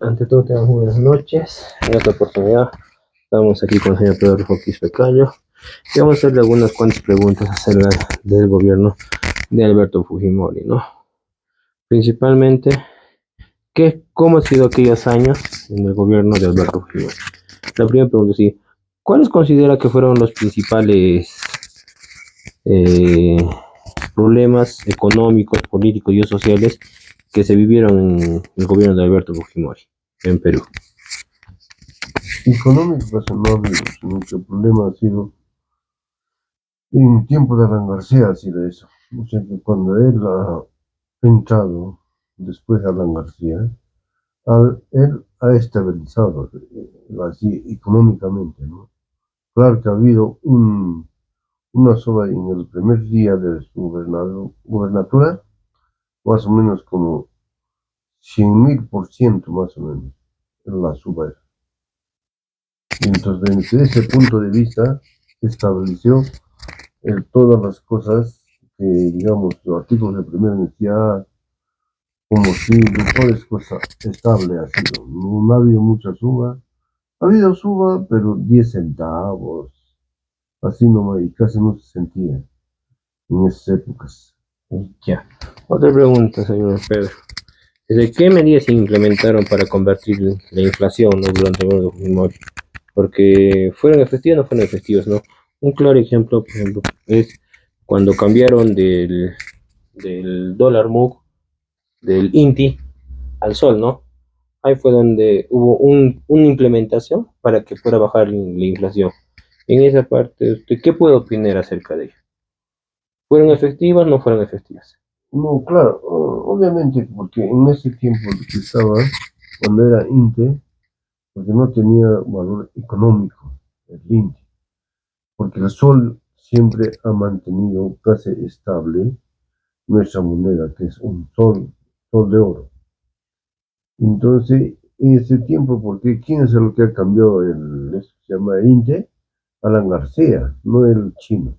Ante todo, tengan buenas noches. En esta oportunidad estamos aquí con el señor Pedro Joquis Pecaño y vamos a hacerle algunas cuantas preguntas acerca del gobierno de Alberto Fujimori, ¿no? Principalmente, ¿cómo han sido aquellos años en el gobierno de Alberto Fujimori? La primera pregunta es, sí, ¿cuáles considera que fueron los principales eh, problemas económicos, políticos y sociales que se vivieron en el gobierno de Alberto Fujimori en Perú? Económico, pues no ha habido, sino que el problema ha sido en tiempo de Alan García ha sido eso. O sea que cuando él ha entrado después de Alan García, él ha estabilizado así económicamente, ¿no? Claro que ha habido una sola en el primer día de su gubernatura, más o menos como 100.000% más o menos, en la suba. Y entonces, desde ese punto de vista, estableció todas las cosas que, digamos, los artículos de primera necesidad, combustible, todo es cosa estable ha sido. No ha habido mucha suba. Ha habido suba, pero 10 centavos, así nomás, y casi no se sentía en esas épocas. Ya. Otra pregunta, señor Pedro. ¿De qué medidas se implementaron para combatir la inflación, ¿no? Durante el gobierno de Fujimori? Porque fueron efectivas o no fueron efectivas, ¿no? Un claro ejemplo, por ejemplo, es cuando cambiaron del dólar MUC, del INTI, al sol, ¿no? Ahí fue donde hubo una implementación para que pueda bajar la inflación. En esa parte, ¿usted qué puede opinar acerca de ello? ¿Fueron efectivas o no fueron efectivas? No, claro, obviamente, porque en ese tiempo que estaba, cuando era INTE, porque no tenía valor económico el INTE, porque el sol siempre ha mantenido casi estable nuestra moneda, que es un sol de oro. Entonces, en ese tiempo, porque ¿quién es el que ha cambiado eso que se llama INTE? Alan García, no el chino.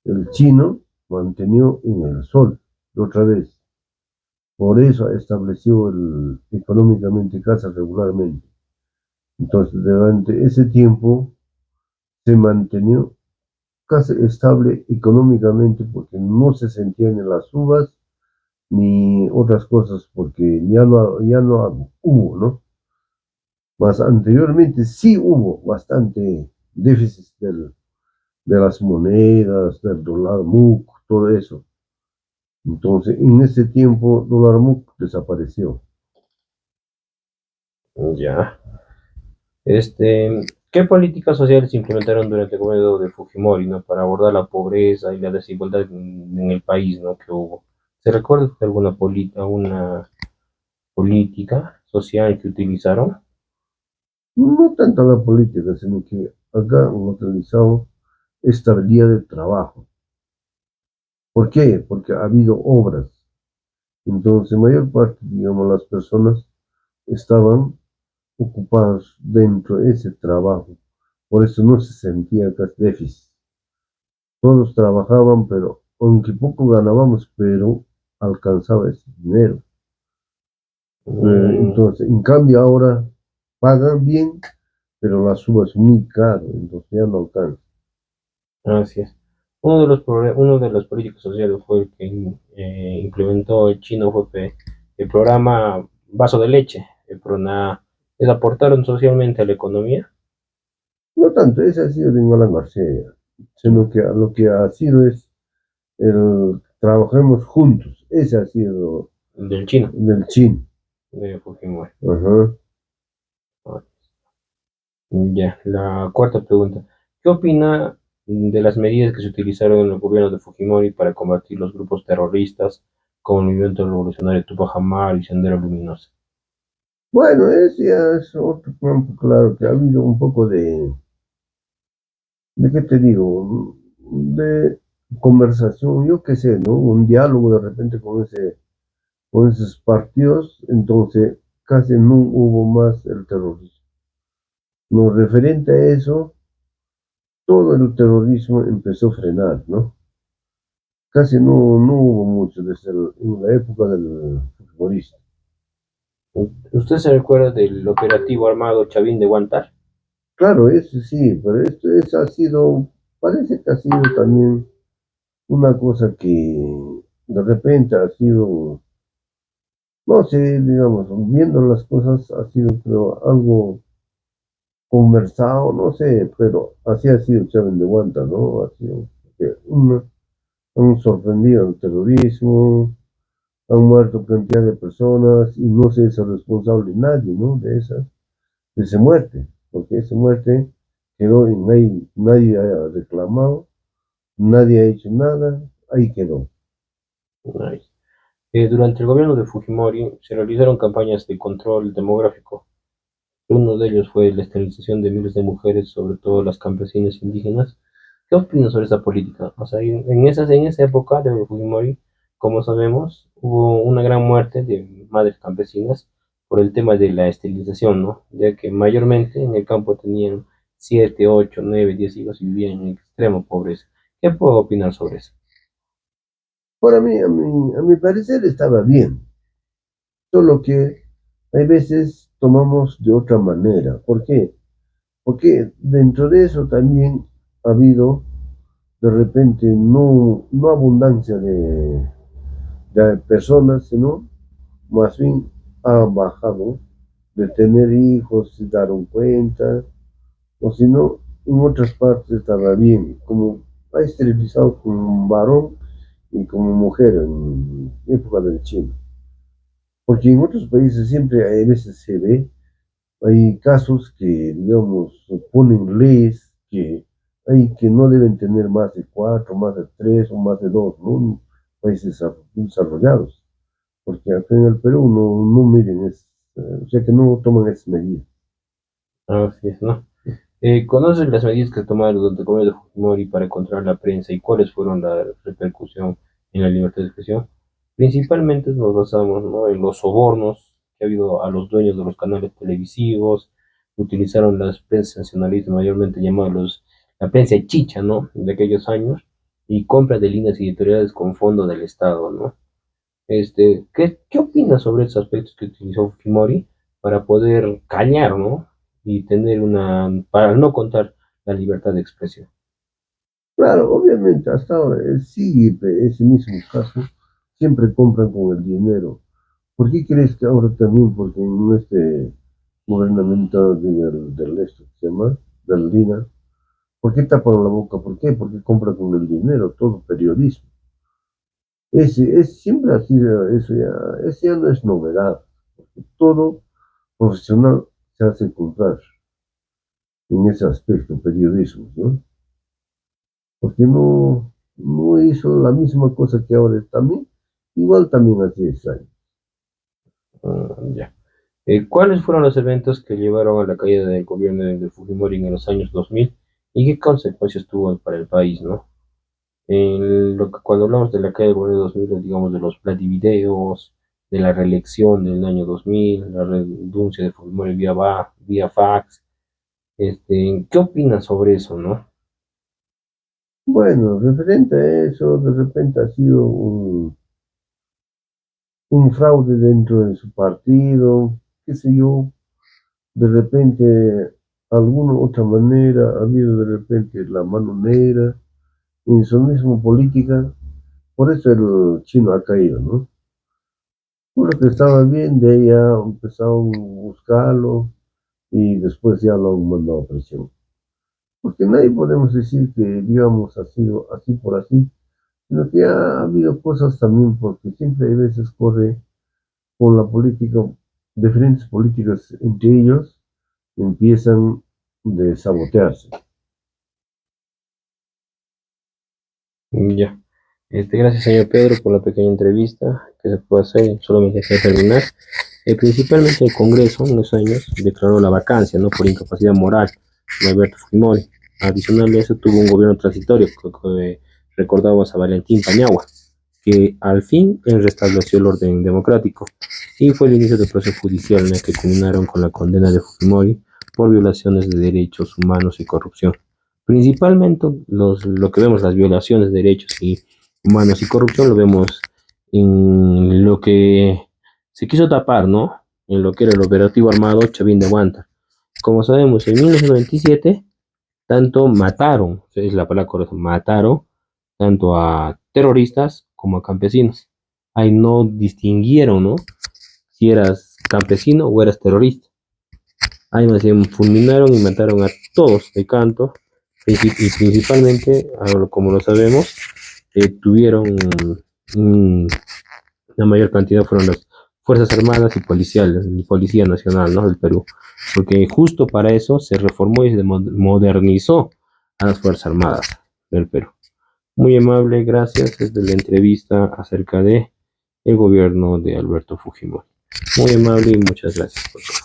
El chino mantenió en el sol, otra vez. Por eso estableció económicamente casa regularmente. Entonces, durante ese tiempo se mantenía casi estable económicamente porque no se sentían en las uvas ni otras cosas porque ya no hubo, ¿no? Más anteriormente sí hubo bastante déficit de las monedas, del dólar MUC, todo eso. Entonces, en ese tiempo, dólar MUC desapareció. Ya. ¿Qué políticas sociales se implementaron durante el gobierno de Fujimori, ¿no? Para abordar la pobreza y la desigualdad en el país, ¿no? Que hubo. ¿Se recuerda usted alguna política social que utilizaron? No tanto la política, sino que acá han utilizado estabilidad de trabajo. ¿Por qué? Porque ha habido obras. Entonces, mayor parte, digamos, las personas estaban ocupadas dentro de ese trabajo. Por eso no se sentía casi déficit. Todos trabajaban, pero aunque poco ganábamos, pero alcanzaba ese dinero. Entonces, en cambio ahora pagan bien, pero la suba es muy caro, entonces ya no alcanza. Así es. Uno de los políticos sociales fue el que implementó el chino, fue el programa Vaso de Leche. ¿Les aportaron socialmente a la economía? No tanto, ese ha sido de Alan García, sino que lo que ha sido es el trabajemos juntos. Ese ha sido Del chino, del chin. de Fujimori. Ajá. Ah, ya, la cuarta pregunta. ¿Qué opina de las medidas que se utilizaron en el gobierno de Fujimori para combatir los grupos terroristas como el Movimiento Revolucionario Tupac Amaru y Sendero Luminoso? Bueno, ese ya es otro campo, claro, que ha habido un poco ¿de qué te digo? De conversación, yo qué sé, ¿no? Un diálogo de repente con esos partidos, entonces casi no hubo más el terrorismo. No referente a eso, todo el terrorismo empezó a frenar, ¿no? casi no hubo mucho en la época del futbolista. ¿Usted se recuerda del operativo armado Chavín de Huántar? Claro, eso sí, pero eso ha sido, parece que ha sido también una cosa que de repente ha sido, no sé, digamos, viendo las cosas ha sido, creo, algo conversado, no sé, pero así ha sido Chávez de Guanta, ¿no? Ha sido, han sorprendido el terrorismo, han muerto cantidad de personas y no se hizo responsable nadie, ¿no? De esa muerte, porque esa muerte quedó en ahí, nadie ha reclamado, nadie ha hecho nada, ahí quedó. Ay. Durante el gobierno de Fujimori se realizaron campañas de control demográfico. Uno de ellos fue la esterilización de miles de mujeres, sobre todo las campesinas indígenas. ¿Qué opinas sobre esa política? O sea, en esa época de Fujimori, como sabemos, hubo una gran muerte de madres campesinas por el tema de la esterilización, ¿no? Ya que mayormente en el campo tenían 7, 8, 9, 10 hijos y vivían en extrema pobreza. ¿Qué puedo opinar sobre eso? Para mí, a mi parecer estaba bien, solo que hay veces tomamos de otra manera. ¿Por qué? Porque dentro de eso también ha habido de repente no abundancia de personas, sino más bien ha bajado de tener hijos, se dieron cuenta, o si no, en otras partes estaba bien, como ha esterilizado como varón y como mujer en época del chino. Porque en otros países siempre hay veces se ve, hay casos que, digamos, ponen leyes que hay que no deben tener más de cuatro, más de tres o más de dos, ¿no? En países desarrollados. Porque acá en el Perú no miren, o sea que no toman esas medidas. Así es, ¿no? ¿Conoces las medidas que tomaron durante el gobierno de Fujimori para controlar la prensa y cuáles fueron la repercusión en la libertad de expresión? Principalmente nos basamos, ¿no?, en los sobornos que ha habido a los dueños de los canales televisivos, utilizaron las prensas nacionalistas, mayormente llamados la prensa chicha, ¿no?, de aquellos años, y compra de líneas editoriales con fondo del Estado, ¿no? ¿Qué opinas sobre esos aspectos que utilizó Fujimori para poder callar, ¿no? Y tener para no contar la libertad de expresión. Claro, obviamente hasta ahora sigue ese mismo caso, siempre compran con el dinero. ¿Por qué crees que ahora también? Porque en este gubernamental del este que se llama, del DINA, ¿por qué tapan la boca? ¿Por qué? Porque compran con el dinero, todo periodismo. Siempre ha sido eso ya no es novedad. Todo profesional se hace comprar en ese aspecto, periodismo, ¿no? Porque no hizo la misma cosa que ahora también, igual también hace 10 años. Ya. ¿Cuáles fueron los eventos que llevaron a la caída del gobierno de Fujimori en los años 2000 y qué consecuencias tuvo para el país, ¿no? Cuando hablamos de la caída del gobierno de 2000, digamos de los Vladivideos, de la reelección del año 2000, la renuncia de Fujimori vía fax, ¿qué opinas sobre eso, no? Bueno, referente a eso, de repente ha sido un fraude dentro de su partido, qué sé yo, de repente, alguna otra manera, ha habido de repente la mano negra en su misma política, por eso el chino ha caído, ¿no? Por lo que estaba bien, de ahí ya empezaron a buscarlo y después ya lo han mandado a prisión. Porque nadie podemos decir que, digamos, ha sido así por así, sino que ha habido cosas también, porque siempre hay veces corre con la política, diferentes políticas entre ellos empiezan de sabotearse. Ya. Gracias, señor Pedro, por la pequeña entrevista que se puede hacer. Solamente hay terminar. Principalmente el Congreso en los años declaró la vacancia, ¿no?, por incapacidad moral de Alberto Fujimori. Adicional a eso, tuvo un gobierno transitorio, que recordamos a Valentín Paniagua, que al fin restableció el orden democrático. Y fue el inicio del proceso judicial en el que culminaron con la condena de Fujimori por violaciones de derechos humanos y corrupción. Principalmente lo que vemos, las violaciones de derechos y humanos y corrupción lo vemos en lo que se quiso tapar, ¿no? En lo que era el operativo armado Chavín de Huántar. Como sabemos, en 1997 tanto mataron, es la palabra correcta, mataron tanto a terroristas como a campesinos. Ahí no distinguieron, ¿no? Si eras campesino o eras terrorista. Ahí más bien fulminaron y mataron a todos de canto y principalmente, como lo sabemos, tuvieron la mayor cantidad fueron las Fuerzas Armadas y policiales, y Policía Nacional, ¿no? Del Perú. Porque justo para eso se reformó y se modernizó a las Fuerzas Armadas del Perú. Muy amable, gracias. Desde la entrevista acerca de el gobierno de Alberto Fujimori. Muy amable y muchas gracias por todo.